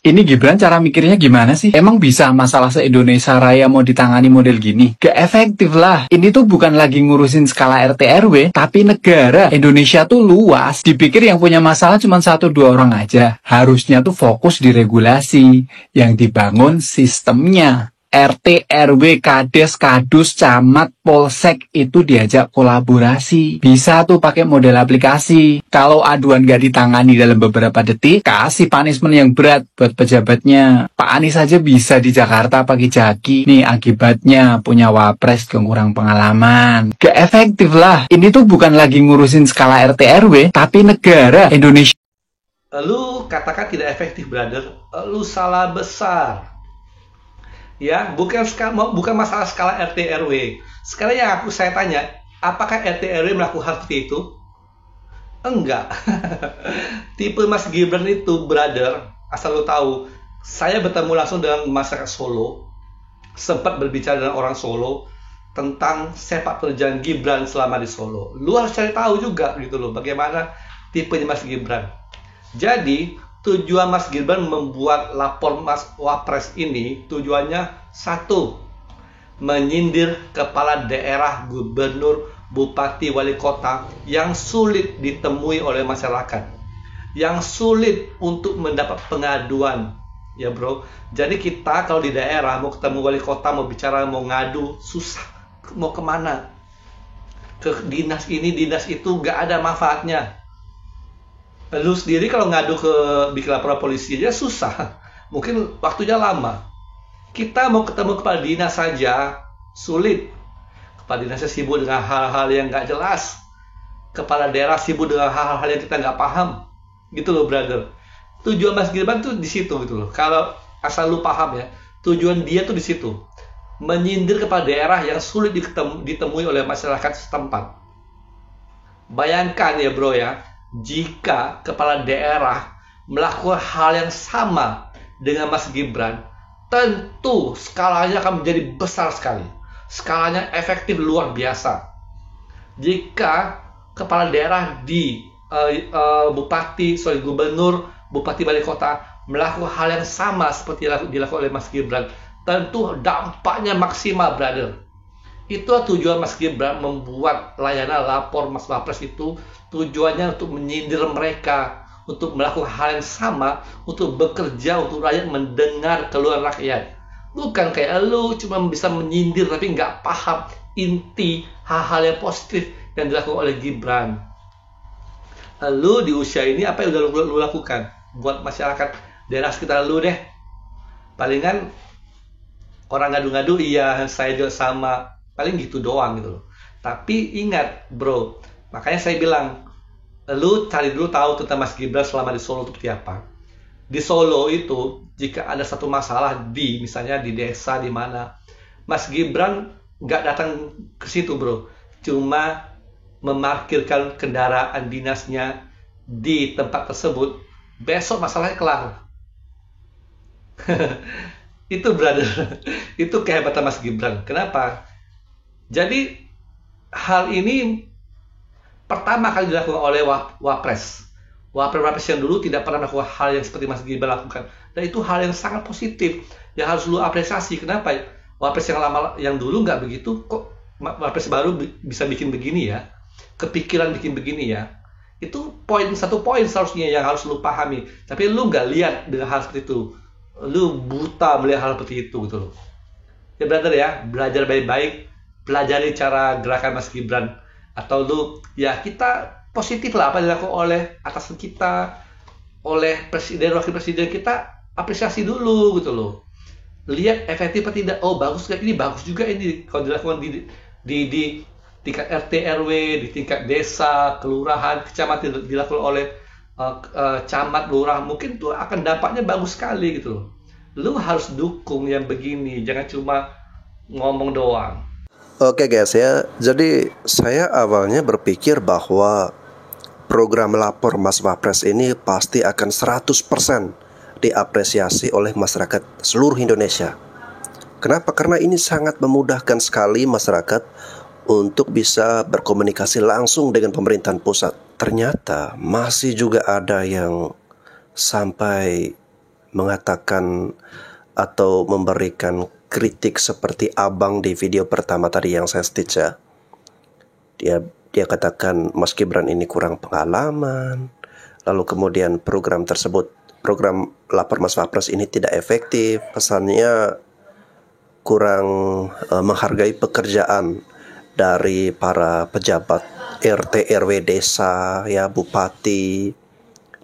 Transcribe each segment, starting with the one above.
Ini Gibran cara mikirnya gimana sih? Emang bisa masalah se-Indonesia Raya mau ditangani model gini? Gak efektif lah. Ini tuh bukan lagi ngurusin skala RT RW, tapi negara. Indonesia tuh luas. Dipikir yang punya masalah cuma 1-2 orang aja. Harusnya tuh fokus di regulasi. Yang dibangun sistemnya. RT, RW, Kades, Kadus, Camat, Polsek itu diajak kolaborasi. Bisa tuh pakai model aplikasi. Kalau aduan gak ditangani dalam beberapa detik, kasih punishment yang berat buat pejabatnya. Pak Anies aja bisa di Jakarta pakai jaki. Nih akibatnya punya wapres yang kurang pengalaman. Gak efektif lah. Ini tuh bukan lagi ngurusin skala RT RW, tapi negara. Indonesia. Lu katakan tidak efektif, brother. Lu salah besar. Ya, bukan masalah skala RT RW. Sekarang yang saya tanya, apakah RT RW melakukan hal seperti itu? Enggak. Tipe Mas Gibran itu, brother, asal lu tahu, saya bertemu langsung dengan masyarakat Solo, sempat berbicara dengan orang Solo tentang sepak terjang Gibran selama di Solo. Lu harus cari tahu juga gitu loh, bagaimana tipenya Mas Gibran. Jadi tujuan Mas Gibran membuat lapor Mas Wapres ini tujuannya satu, menyindir kepala daerah, gubernur, bupati, wali kota yang sulit ditemui oleh masyarakat, yang sulit untuk mendapat pengaduan, ya bro. Jadi kita kalau di daerah mau ketemu wali kota, mau bicara, mau ngadu, susah. Mau kemana? Ke dinas ini, dinas itu, nggak ada manfaatnya. Lu sendiri kalau ngadu ke bikin laporan polisi aja susah, mungkin waktunya lama. Kita mau ketemu kepala dinas saja sulit. Kepala dinasnya sibuk dengan hal-hal yang nggak jelas. Kepala daerah sibuk dengan hal-hal yang kita nggak paham. Gitu loh, brother. Tujuan Mas Gibran tuh di situ gitu loh. Kalau asal lu paham ya, tujuan dia tuh di situ. Menyindir kepala daerah yang sulit ditemui oleh masyarakat setempat. Bayangkan ya bro ya, jika kepala daerah melakukan hal yang sama dengan Mas Gibran, tentu skalanya akan menjadi besar sekali. Skalanya efektif luar biasa. Jika kepala daerah di gubernur, bupati, wali kota melakukan hal yang sama seperti dilakukan oleh Mas Gibran, tentu dampaknya maksimal, brother. Itulah tujuan Mas Gibran membuat layanan lapor Mas Wapres itu, tujuannya untuk menyindir mereka, untuk melakukan hal yang sama, untuk bekerja untuk rakyat, mendengar keluhan rakyat. Bukan kayak lu cuma bisa menyindir tapi nggak paham inti hal-hal yang positif yang dilakukan oleh Gibran. Lu di usia ini apa yang udah lu lakukan buat masyarakat daerah sekitar lu deh? Palingan orang ngadu-ngadu, iya saya juga sama, paling gitu doang gitu loh. Tapi ingat bro, makanya saya bilang, lu cari dulu tahu tentang Mas Gibran selama di Solo itu seperti apa. Di Solo itu jika ada satu masalah misalnya di desa di mana, Mas Gibran nggak datang ke situ bro, cuma memarkirkan kendaraan dinasnya di tempat tersebut, besok masalahnya kelar. Itu brother, itu kehebatan Mas Gibran. Kenapa? Jadi hal ini pertama kali dilakukan oleh Wapres yang dulu tidak pernah melakukan hal yang seperti Mas Gibran lakukan, dan itu hal yang sangat positif yang harus lu apresiasi. Kenapa? Wapres yang lama, yang dulu nggak begitu, kok Wapres baru bisa bikin begini ya, kepikiran bikin begini ya. Itu satu poin seharusnya yang harus lu pahami, tapi lu nggak lihat dengan hal seperti itu. Lu buta melihat hal seperti itu gitu loh. Ya brother ya, belajar baik-baik, pelajari cara gerakan Mas Gibran. Atau lu, ya kita positif lah apa yang dilakukan oleh atasan kita, oleh presiden, wakil presiden kita, apresiasi dulu gitu loh. Lihat efektif atau tidak. Oh bagus kan, ini bagus juga ini kalau dilakukan di tingkat RT RW, di tingkat desa, kelurahan, kecamatan, dilakukan oleh camat, lurah, mungkin tuh akan dampaknya bagus sekali gitu loh. Lu harus dukung yang begini, jangan cuma ngomong doang. Oke guys ya, jadi saya awalnya berpikir bahwa program lapor Mas Wapres ini pasti akan 100% diapresiasi oleh masyarakat seluruh Indonesia. Kenapa? Karena ini sangat memudahkan sekali masyarakat untuk bisa berkomunikasi langsung dengan pemerintahan pusat. Ternyata masih juga ada yang sampai mengatakan atau memberikan kritik seperti abang di video pertama tadi yang saya stitch ya. Dia katakan Mas Gibran ini kurang pengalaman, lalu kemudian program Lapor Mas Wapres ini tidak efektif, pesannya kurang menghargai pekerjaan dari para pejabat RT RW desa ya, bupati,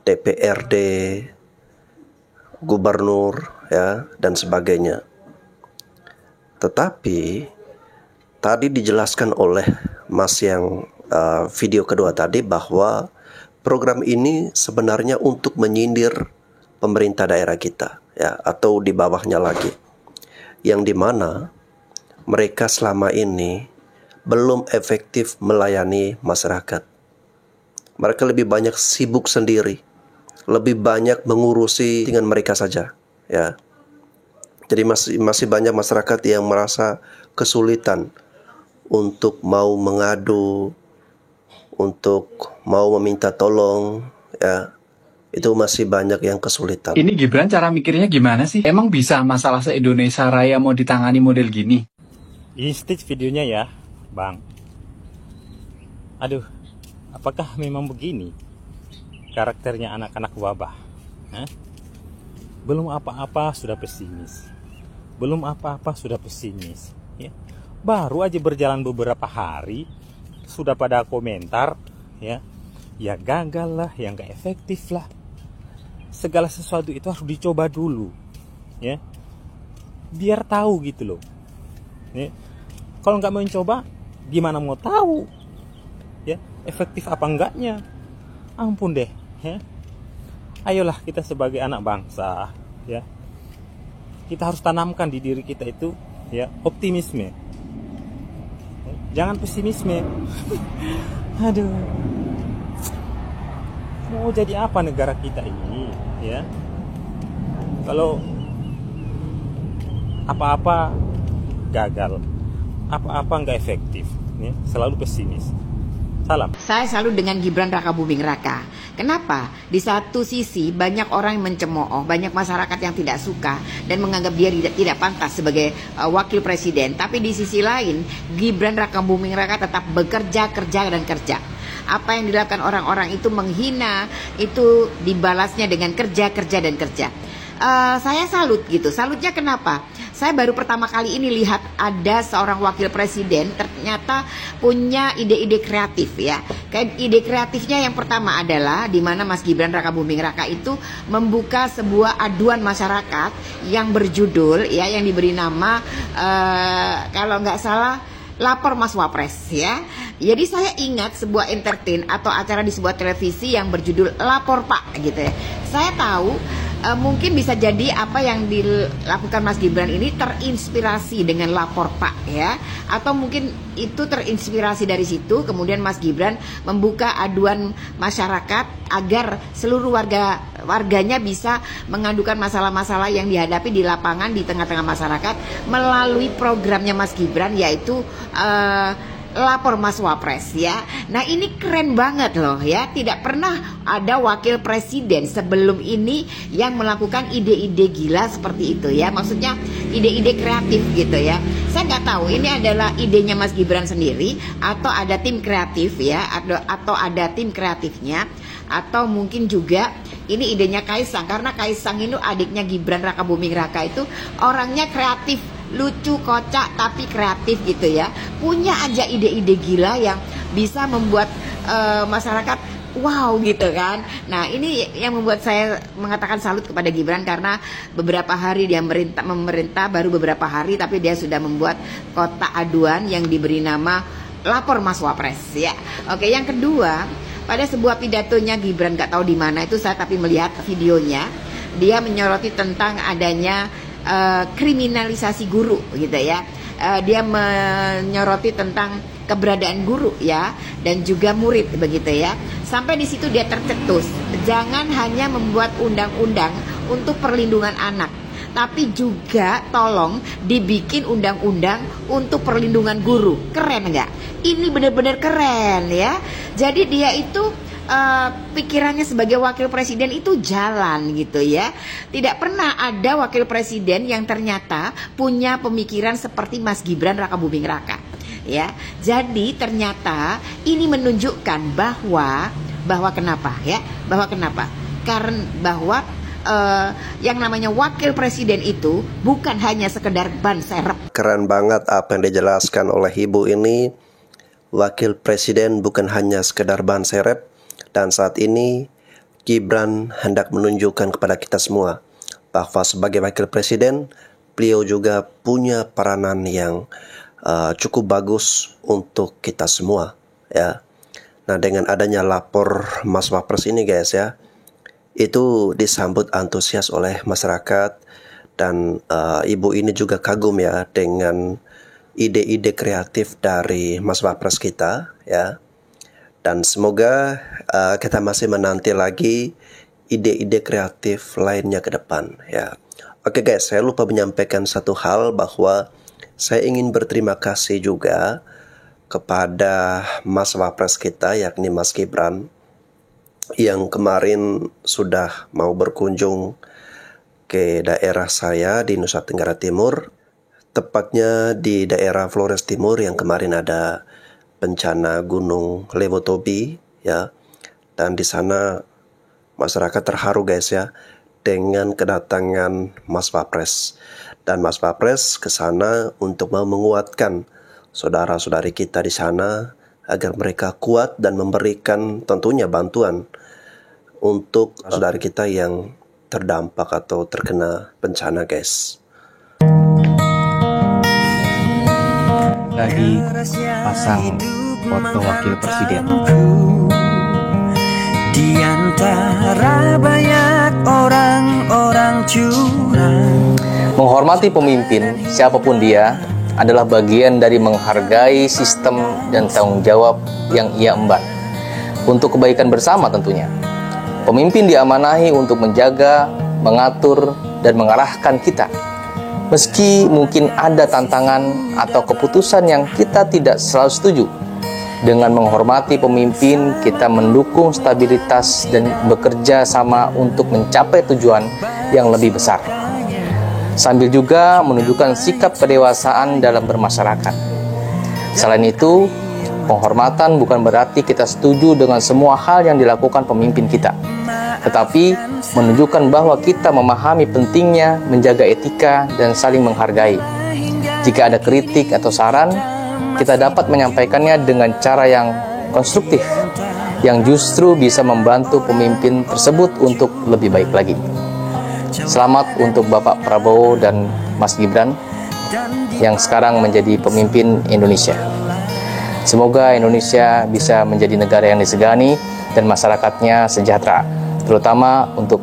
DPRD, gubernur ya, dan sebagainya. Tetapi tadi dijelaskan oleh Mas yang video kedua tadi bahwa program ini sebenarnya untuk menyindir pemerintah daerah kita ya, atau di bawahnya lagi, yang dimana mereka selama ini belum efektif melayani masyarakat. Mereka lebih banyak sibuk sendiri, lebih banyak mengurusi dengan mereka saja ya. Jadi masih banyak masyarakat yang merasa kesulitan untuk mau mengadu, untuk mau meminta tolong ya. Itu masih banyak yang kesulitan. Ini Gibran cara mikirnya gimana sih? Emang bisa masalah se-Indonesia Raya mau ditangani model gini? Ini stage videonya ya, Bang. Aduh, apakah memang begini karakternya anak-anak wabah? Belum apa-apa sudah pesimis. Belum apa-apa sudah pesimis ya. Baru aja berjalan beberapa hari sudah pada komentar ya. Ya gagal lah, yang gak efektif lah. Segala sesuatu itu harus dicoba dulu ya, biar tahu gitu loh ya. Kalau nggak mau mencoba, gimana mau tahu ya efektif apa enggaknya? Ampun deh ya. Ayolah kita sebagai anak bangsa ya, kita harus tanamkan di diri kita itu ya optimisme, jangan pesimisme. Aduh, mau jadi apa negara kita ini ya, kalau apa-apa gagal, apa-apa nggak efektif ya, selalu pesimis. Salam. Saya selalu dengan Gibran Rakabuming Raka. Kenapa? Di satu sisi banyak orang yang mencemooh, banyak masyarakat yang tidak suka dan menganggap dia tidak pantas sebagai wakil presiden. Tapi di sisi lain, Gibran Rakabuming Raka tetap bekerja, kerja. Apa yang dilakukan orang-orang itu menghina, itu dibalasnya dengan kerja. Saya salut gitu. Salutnya kenapa? Saya baru pertama kali ini lihat ada seorang wakil presiden ternyata punya ide-ide kreatif ya. Kayak ide kreatifnya yang pertama adalah di mana Mas Gibran Rakabuming Raka itu membuka sebuah aduan masyarakat yang berjudul ya, yang diberi nama kalau nggak salah Lapor Mas Wapres ya. Jadi saya ingat sebuah entertain atau acara di sebuah televisi yang berjudul Lapor Pak gitu ya. Saya tahu mungkin bisa jadi apa yang dilakukan Mas Gibran ini terinspirasi dengan Lapor Pak ya, atau mungkin itu terinspirasi dari situ. Kemudian Mas Gibran membuka aduan masyarakat agar seluruh warganya bisa mengadukan masalah-masalah yang dihadapi di lapangan di tengah-tengah masyarakat melalui programnya Mas Gibran, yaitu Lapor Mas Wapres ya. Nah ini keren banget loh ya. Tidak pernah ada wakil presiden sebelum ini yang melakukan ide-ide gila seperti itu ya. Maksudnya ide-ide kreatif gitu ya. Saya nggak tahu ini adalah idenya Mas Gibran sendiri atau ada tim kreatif ya, atau ada tim kreatifnya, atau mungkin juga ini idenya Kaisang, karena Kaisang itu adiknya Gibran Rakabuming Raka itu orangnya kreatif, lucu, kocak, tapi kreatif gitu ya. Punya aja ide-ide gila yang bisa membuat masyarakat wow gitu kan. Nah ini yang membuat saya mengatakan salut kepada Gibran, karena beberapa hari dia memerintah baru beberapa hari, tapi dia sudah membuat kotak aduan yang diberi nama Lapor Mas Wapres ya. Oke, yang kedua, pada sebuah pidatonya Gibran, gak tahu di mana itu saya tapi melihat videonya, dia menyoroti tentang adanya kriminalisasi guru gitu ya. Dia menyoroti tentang keberadaan guru ya, dan juga murid begitu ya. Sampai di situ dia tercetus, jangan hanya membuat undang-undang untuk perlindungan anak, tapi juga tolong dibikin undang-undang untuk perlindungan guru. Keren nggak? Ini benar-benar keren ya. Jadi dia itu pikirannya sebagai wakil presiden itu jalan gitu ya. Tidak pernah ada wakil presiden yang ternyata punya pemikiran seperti Mas Gibran Rakabuming Raka ya. Jadi ternyata ini menunjukkan bahwa kenapa ya? Karena bahwa yang namanya wakil presiden itu bukan hanya sekedar ban serep. Keren banget apa yang dijelaskan oleh ibu ini. Wakil presiden bukan hanya sekedar ban serep. Dan saat ini Gibran hendak menunjukkan kepada kita semua bahwa sebagai wakil presiden beliau juga punya peranan yang cukup bagus untuk kita semua ya. Nah, dengan adanya lapor Mas Wapres ini guys ya, itu disambut antusias oleh masyarakat. Dan ibu ini juga kagum ya dengan ide-ide kreatif dari Mas Wapres kita ya. Dan semoga kita masih menanti lagi ide-ide kreatif lainnya ke depan ya. Oke guys, saya lupa menyampaikan satu hal bahwa saya ingin berterima kasih juga kepada Mas Wapres kita yakni Mas Gibran yang kemarin sudah mau berkunjung ke daerah saya di Nusa Tenggara Timur, tepatnya di daerah Flores Timur yang kemarin ada bencana Gunung Lewotobi ya. Dan di sana masyarakat terharu guys ya dengan kedatangan Mas Wapres. Dan Mas Wapres ke sana untuk mau menguatkan saudara-saudari kita di sana agar mereka kuat dan memberikan tentunya bantuan untuk saudara kita yang terdampak atau terkena bencana guys. Lagi pasang foto wakil presiden. Di antara banyak orang-orang curang. Menghormati pemimpin, siapapun dia, adalah bagian dari menghargai sistem dan tanggung jawab yang ia emban. Untuk kebaikan bersama tentunya. Pemimpin diamanahi untuk menjaga, mengatur, dan mengarahkan kita. Meski mungkin ada tantangan atau keputusan yang kita tidak selalu setuju. Dengan menghormati pemimpin, kita mendukung stabilitas dan bekerja sama untuk mencapai tujuan yang lebih besar. Sambil juga menunjukkan sikap kedewasaan dalam bermasyarakat. Selain itu, penghormatan bukan berarti kita setuju dengan semua hal yang dilakukan pemimpin kita. Tetapi menunjukkan bahwa kita memahami pentingnya menjaga etika dan saling menghargai. Jika ada kritik atau saran, kita dapat menyampaikannya dengan cara yang konstruktif, yang justru bisa membantu pemimpin tersebut untuk lebih baik lagi. Selamat untuk Bapak Prabowo dan Mas Gibran yang sekarang menjadi pemimpin Indonesia. Semoga Indonesia bisa menjadi negara yang disegani dan masyarakatnya sejahtera, terutama untuk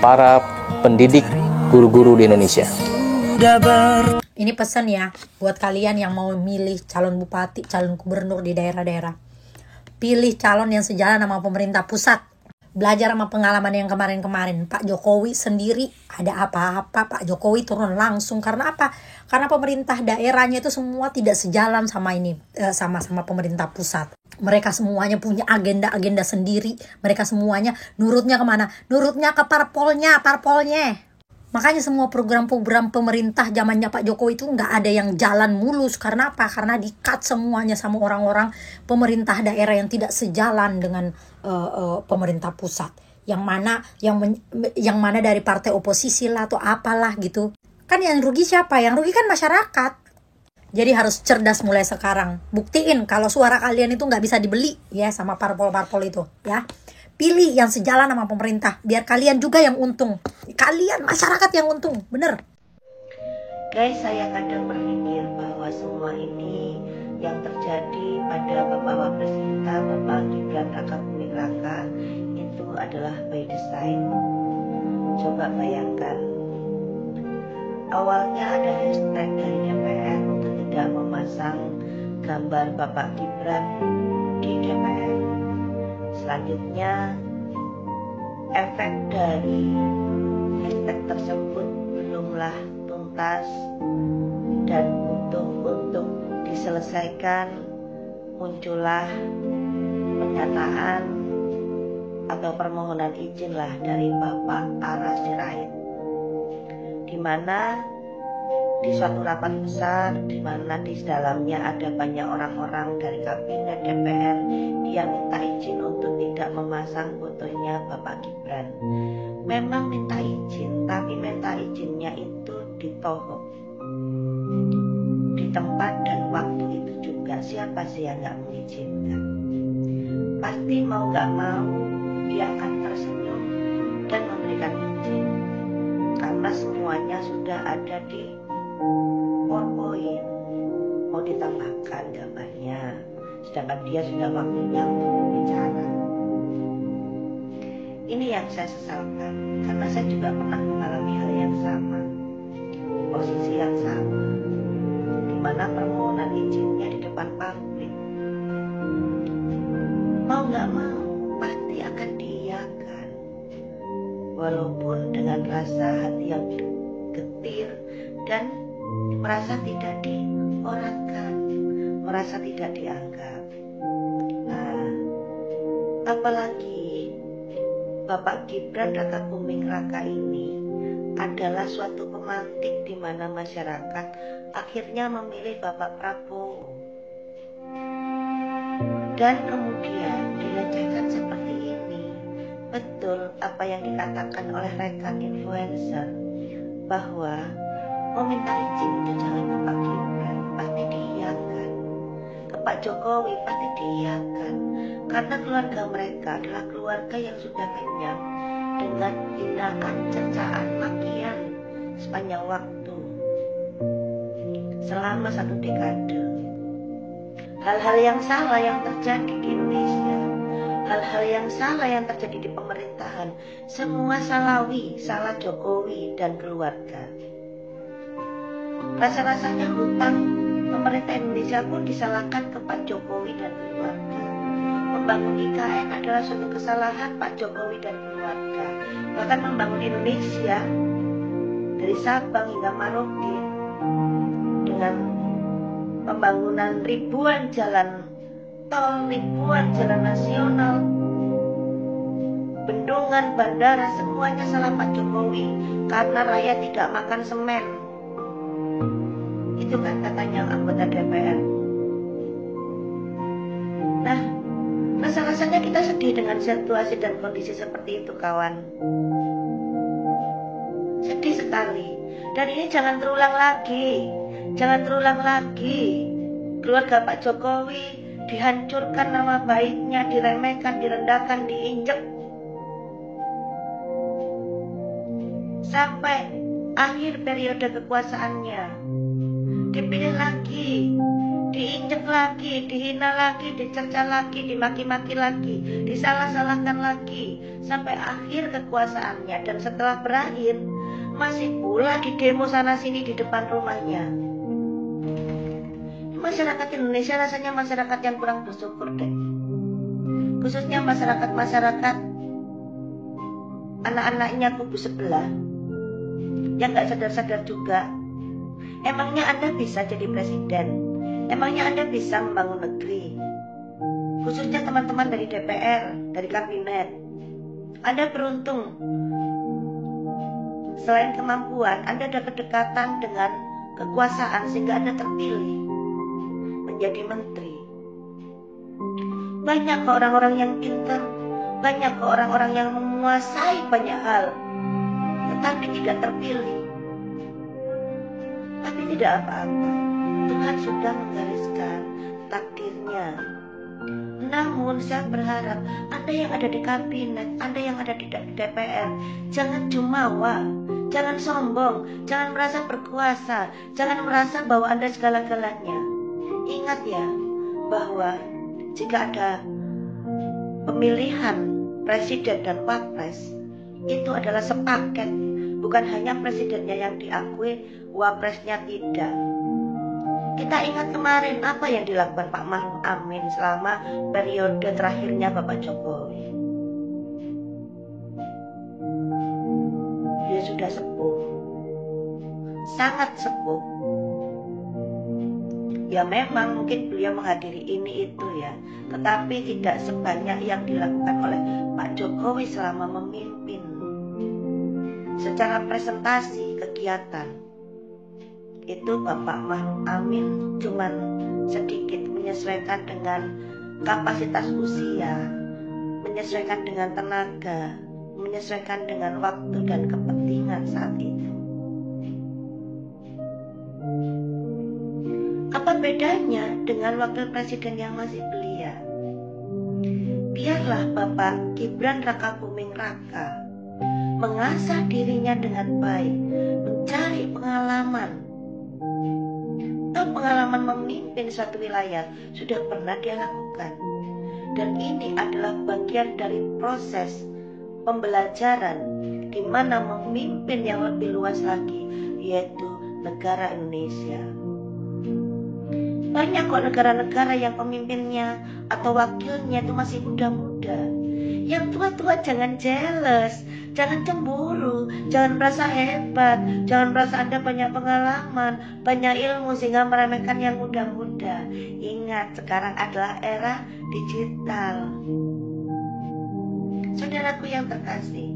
para pendidik guru-guru di Indonesia. Ini pesan ya buat kalian yang mau milih calon bupati, calon gubernur di daerah-daerah. Pilih calon yang sejalan sama pemerintah pusat. Belajar sama pengalaman yang kemarin-kemarin. Pak Jokowi sendiri ada apa-apa, Pak Jokowi turun langsung. Karena apa? Karena pemerintah daerahnya itu semua tidak sejalan sama ini, sama pemerintah pusat. Mereka semuanya punya agenda-agenda sendiri. Mereka semuanya nurutnya kemana? Nurutnya ke parpolnya. Makanya semua program-program pemerintah zamannya Pak Jokowi itu nggak ada yang jalan mulus. Karena apa? Karena di-cut semuanya sama orang-orang pemerintah daerah yang tidak sejalan dengan pemerintah pusat. Yang mana dari partai oposisi lah atau apalah gitu. Kan yang rugi siapa? Yang rugi kan masyarakat. Jadi harus cerdas mulai sekarang. Buktiin kalau suara kalian itu nggak bisa dibeli ya sama parpol-parpol itu ya. Pilih yang sejalan sama pemerintah, biar kalian juga yang untung. Kalian masyarakat yang untung, bener. Guys, saya kadang berpikir bahwa semua ini yang terjadi pada Bapak Wapres kita, Bapak Gibran Rakabuming Raka, itu adalah by design. Coba bayangkan, awalnya ada hashtag dari DPR untuk tidak memasang gambar Bapak Gibran di DPR. Selanjutnya, efek dari hashtag tersebut belumlah tuntas dan butuh untuk diselesaikan, muncullah pernyataan atau permohonan izin lah dari Bapak Ara Sirait, di mana di suatu rapat besar, di mana di dalamnya ada banyak orang-orang dari kabinet DPR, dia minta izin untuk tidak memasang fotonya Bapak Gibran. Memang minta izin, tapi minta izinnya itu ditolak di tempat dan waktu itu juga. Siapa sih yang nggak mengizinkan? Pasti mau nggak mau dia akan tersenyum dan memberikan izin, karena semuanya sudah ada di PowerPoint. Mau ditambahkan gambarnya, sedangkan dia sudah waktunya untuk bicara. Ini yang saya sesalkan, karena saya juga pernah mengalami hal yang sama, posisi yang sama, di mana permohonan izinnya di depan publik. Mau nggak mau pasti akan diiyakan, walaupun dengan rasa hati yang getir dan merasa tidak diorangkan, merasa tidak dianggap. Nah, apalagi Bapak Gibran Raka Buming Raka ini adalah suatu pemantik di mana masyarakat akhirnya memilih Bapak Prabowo. Dan kemudian dilecehkan seperti ini. Betul apa yang dikatakan oleh rekan influencer, bahwa meminta izin itu jangan ke Pak Gibran, pasti diiyakan. Ke Pak Jokowi pasti diiyakan, karena keluarga mereka adalah keluarga yang sudah kenyang dengan hinaan, cercaan, makian sepanjang waktu selama 1 dekade. Hal-hal yang salah yang terjadi di Indonesia, hal-hal yang salah yang terjadi di pemerintahan, semua salawi, salah Jokowi dan keluarga. Rasa-rasanya hutang pemerintah Indonesia pun disalahkan ke Pak Jokowi dan keluarga. Membangun IKN adalah suatu kesalahan Pak Jokowi dan keluarga. Bahkan membangun Indonesia dari Sabang hingga Merauke dengan pembangunan ribuan jalan tol, ribuan jalan nasional, bendungan, bandara, semuanya salah Pak Jokowi karena rakyat tidak makan semen. Itu kan katanya anggota DPR. Nah, rasa-rasanya kita sedih dengan situasi dan kondisi seperti itu, kawan. Sedih sekali. Dan ini jangan terulang lagi. Jangan terulang lagi. Keluarga Pak Jokowi dihancurkan nama baiknya, diremehkan, direndahkan, diinjek. Sampai akhir periode kekuasaannya. Dipilih lagi, diinjek lagi, dihina lagi, dicerca lagi, dimaki-maki lagi, disalah-salahkan lagi, sampai akhir kekuasaannya. Dan setelah berakhir, masih pula di demo sana-sini di depan rumahnya. Masyarakat Indonesia rasanya masyarakat yang kurang bersyukur deh. Khususnya masyarakat-masyarakat anak-anaknya kubu sebelah, yang gak sadar-sadar juga. Emangnya Anda bisa jadi presiden? Emangnya Anda bisa membangun negeri? Khususnya teman-teman dari DPR, dari kabinet. Anda beruntung. Selain kemampuan, Anda ada kedekatan dengan kekuasaan sehingga Anda terpilih menjadi menteri. Banyak kok orang-orang yang pintar, banyak kok orang-orang yang menguasai banyak hal, tetapi tidak terpilih. Tapi tidak apa-apa, Tuhan sudah menggariskan takdirnya. Namun saya berharap Anda yang ada di kabinet, Anda yang ada di DPR, jangan jumawa, jangan sombong, jangan merasa berkuasa, jangan merasa bahwa Anda segala-galanya. Ingat ya, bahwa jika ada pemilihan presiden dan wapres, itu adalah sepaket. Bukan hanya presidennya yang diakui, wapresnya tidak. Kita ingat kemarin apa yang dilakukan Pak Maruf Amin selama periode terakhirnya Bapak Jokowi. Dia sudah sepuh, sangat sepuh. Ya memang mungkin beliau menghadiri ini itu ya, tetapi tidak sebanyak yang dilakukan oleh Pak Jokowi selama memimpin. Secara presentasi kegiatan itu Bapak Ma'ruf Amin cuman sedikit menyesuaikan dengan kapasitas usia, menyesuaikan dengan tenaga, menyesuaikan dengan waktu dan kepentingan saat itu. Apa bedanya dengan wakil presiden yang masih belia? Biarlah Bapak Gibran Rakabuming Raka mengasah dirinya dengan baik, mencari pengalaman. Pengalaman memimpin suatu wilayah sudah pernah dia lakukan. Dan ini adalah bagian dari proses pembelajaran di mana memimpin yang lebih luas lagi, yaitu negara Indonesia. Banyak kok negara-negara yang pemimpinnya atau wakilnya itu masih muda-muda. Yang tua-tua jangan jealous, jangan cemburu, jangan merasa hebat, jangan merasa Anda banyak pengalaman, banyak ilmu sehingga meremehkan yang muda-muda. Ingat, sekarang adalah era digital. Saudaraku yang terkasih,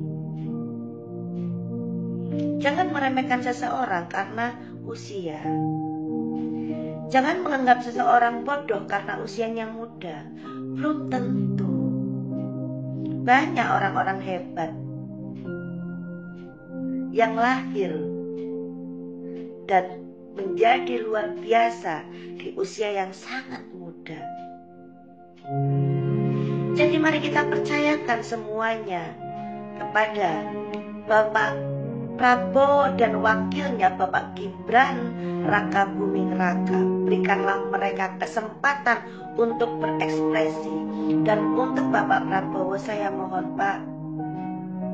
jangan meremehkan seseorang karena usia. Jangan menganggap seseorang bodoh karena usianya muda. Belum tentu. Banyak orang-orang hebat yang lahir dan menjadi luar biasa di usia yang sangat muda. Jadi mari kita percayakan semuanya kepada Bapak Prabowo dan wakilnya Bapak Gibran Rakabuming Raka. Berikanlah mereka kesempatan untuk berekspresi. Dan untuk Bapak Prabowo, saya mohon Pak,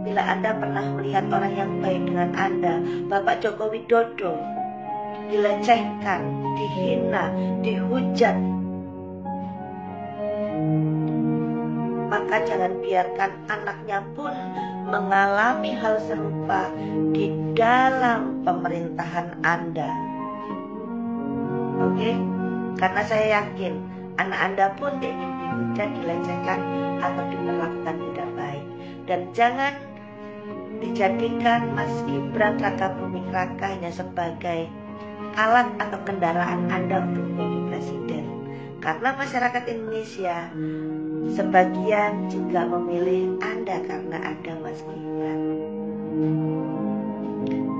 bila Anda pernah melihat orang yang baik dengan Anda, Bapak Joko Widodo dilecehkan, dihina, dihujat, maka jangan biarkan anaknya pun mengalami hal serupa di dalam pemerintahan Anda. Oke? Karena saya yakin anak Anda pun ingin dihujat, dilecehkan atau diperlakukan tidak baik. Dan jangan dijadikan Mas Gibran Rakabuming Raka hanya sebagai alat atau kendaraan Anda untuk menjadi presiden. Karena masyarakat Indonesia sebagian juga memilih Anda karena ada Mas Gibran.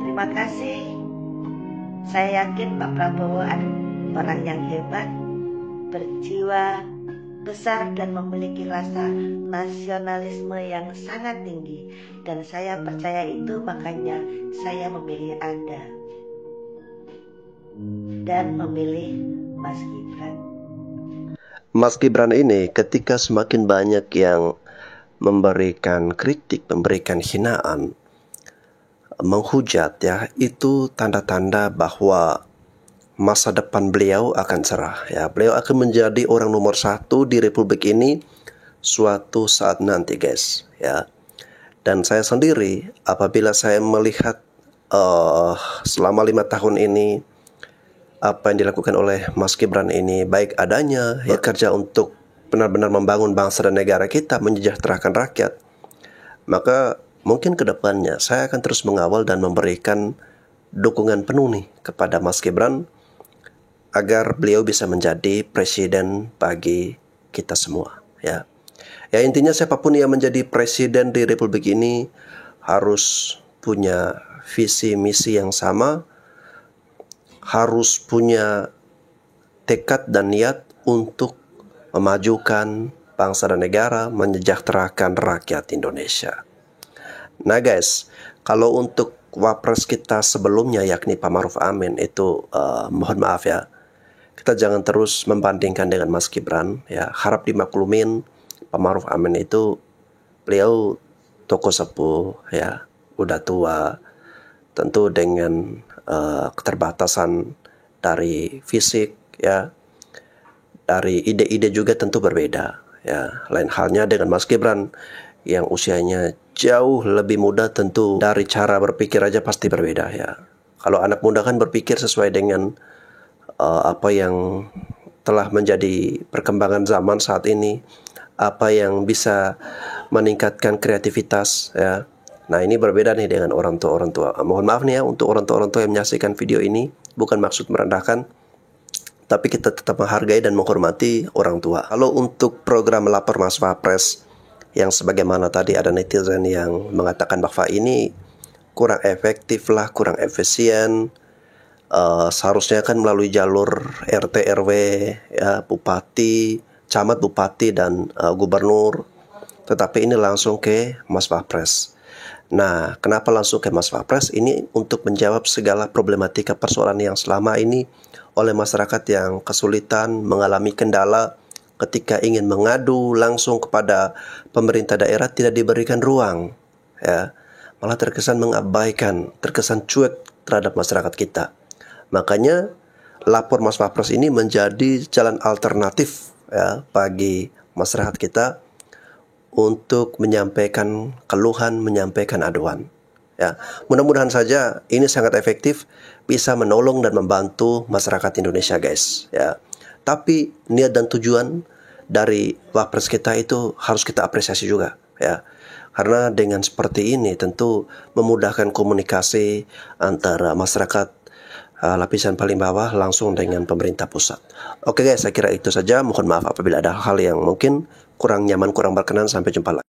Terima kasih. Saya yakin Pak Prabowo adalah orang yang hebat, berjiwa besar dan memiliki rasa nasionalisme yang sangat tinggi. Dan saya percaya itu, makanya saya memilih Anda dan memilih Mas Gibran. Mas Gibran ini ketika semakin banyak yang memberikan kritik, memberikan hinaan, menghujat ya, itu tanda-tanda bahwa masa depan beliau akan cerah ya. Beliau akan menjadi orang nomor 1 di Republik ini suatu saat nanti guys ya. Dan saya sendiri apabila saya melihat selama 5 tahun ini apa yang dilakukan oleh Mas Gibran ini baik adanya ya, bekerja untuk benar-benar membangun bangsa dan negara kita, menyejahterakan rakyat, maka mungkin kedepannya saya akan terus mengawal dan memberikan dukungan penuh nih kepada Mas Gibran agar beliau bisa menjadi presiden bagi kita semua ya. Ya intinya siapapun yang menjadi presiden di Republik ini harus punya visi misi yang sama, harus punya tekad dan niat untuk memajukan bangsa dan negara, menyejahterakan rakyat Indonesia. Nah guys, kalau untuk wapres kita sebelumnya yakni Pak Ma'ruf Amin itu mohon maaf ya, kita jangan terus membandingkan dengan Mas Gibran ya. Harap dimaklumin, Pak Ma'ruf Amin itu beliau tokoh sepuh ya, udah tua, tentu dengan keterbatasan dari fisik ya, dari ide-ide juga tentu berbeda ya. Lain halnya dengan Mas Gibran yang usianya jauh lebih muda, tentu dari cara berpikir aja pasti berbeda ya. Kalau anak muda kan berpikir sesuai dengan apa yang telah menjadi perkembangan zaman saat ini, apa yang bisa meningkatkan kreativitas ya. Nah, ini berbeda nih dengan orang tua. Mohon maaf nih ya untuk orang tua yang menyaksikan video ini, bukan maksud merendahkan, tapi kita tetap menghargai dan menghormati orang tua. Kalau untuk program lapor Mas Wapres yang sebagaimana tadi ada netizen yang mengatakan bahwa ini kurang efektif lah, kurang efisien, seharusnya kan melalui jalur RT RW ya, bupati, camat, bupati dan gubernur, tetapi ini langsung ke Mas Wapres. Nah, kenapa langsung ke Mas Wapres? Ini untuk menjawab segala problematika persoalan yang selama ini oleh masyarakat yang kesulitan, mengalami kendala ketika ingin mengadu langsung kepada pemerintah daerah, tidak diberikan ruang ya, malah terkesan mengabaikan, terkesan cuek terhadap masyarakat kita. Makanya lapor Mas Wapres ini menjadi jalan alternatif ya bagi masyarakat kita untuk menyampaikan keluhan, menyampaikan aduan. Ya, mudah-mudahan saja ini sangat efektif, bisa menolong dan membantu masyarakat Indonesia, guys. Ya, tapi niat dan tujuan dari Wapres kita itu harus kita apresiasi juga, ya. Karena dengan seperti ini tentu memudahkan komunikasi antara masyarakat lapisan paling bawah langsung dengan pemerintah pusat. Oke guys, saya kira itu saja. Mohon maaf apabila ada hal yang mungkin kurang nyaman, kurang berkenan. Sampai jumpa lagi.